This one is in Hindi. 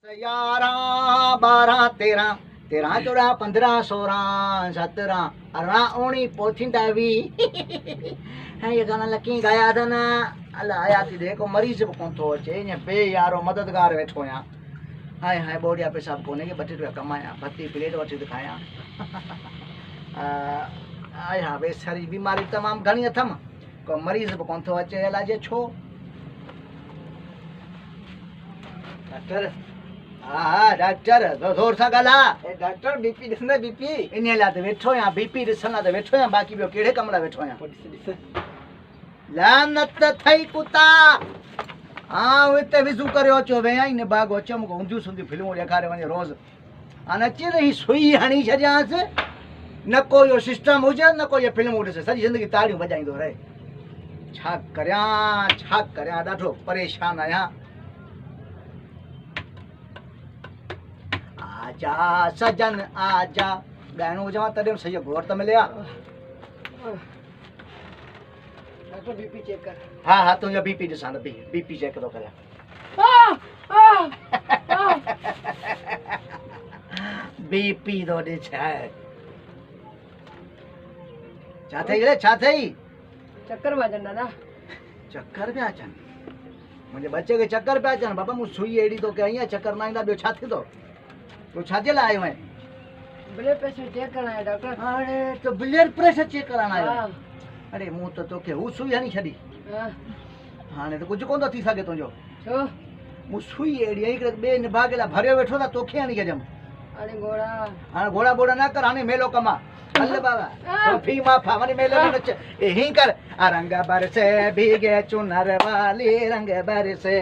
11 12 13 13 14 15 16 17 18 19 पोथिंदा भी है ये गाना लकी गाया था ना अल्लाह आया थी देखो मरीज को कौन थो अचे ईअं बे यारो मददगार वेठो आहियां हाय हाय बोड़िया पेशाब कोन्हे के 2 रुपया कमाया भती प्लेट वठी खाया आय हा बेसारी बीमारी तमाम घणी अथम को मरीज भी कौन थो अचे इलाज छो डॉक्टर हाँ डॉक्टर जोर सा गला डॉक्टर बीपी ॾिसंदा बीपी इन लाइ त वेठो आहियां बीपी ॾिसण लाइ त वेठो आहियां बाक़ी ॿियो कहिड़े कम लाइ वेठो आहियां लानत थई कुता हाँ हिते विज़ू करे अचो वेया ई न बाग अचो मूंखे ऊंधियूं सूंधियूं फिल्मूं ॾेखारे वञे रोज़ हाणे अची रही सुई हणी छॾियांसि न को इहो सिस्टम हुजे न को इहे फिल्मूं ॾिसे सॼी ज़िंदगी ताड़ियूं वॼाईंदो रहे छा करियां ॾाढो परेशान आहियां आजा सजन आजा ॻाइणो हुजे तॾहिं सही घोर त मिले डॉक्टर बीपी चेक कर हा हा तुंहिंजो बीपी ॾिसां बीपी चेक थो करियां बीपी थो ॾिस छा थई रे छा थई चक्कर में अचनि दादा चक्कर पिया अचनि मुंहिंजे बच्चे खे चक्कर पिया अचनि बाबा मूं सुई अहिड़ी थो कयां ईअं चक्कर न ईंदा ॿियो छा थींदो तूं छाजे लाइ आयो आहीं ब्लड प्रेशर चेक करण आया डॉक्टर अरे तो ब्लड प्रेशर चेक करण आयो हाँ। अरे मूं त तोखे हू सुई हणी छॾी हाँ। हाणे त कुझु कोन थो थी सघे तुंहिंजो छो मूं सुई अहिड़ी हणी करे ॿिए निभागे लाइ भरियो वेठो त तोखे हणी छॾियमि अरे घोड़ा हाणे घोड़ा बोड़ा न कर हाणे मेलो कमा हल बाबा फी माफा वञी मेले में नच हीअं कर रंग बरसे भीगे चुनर वाली रंग बरसे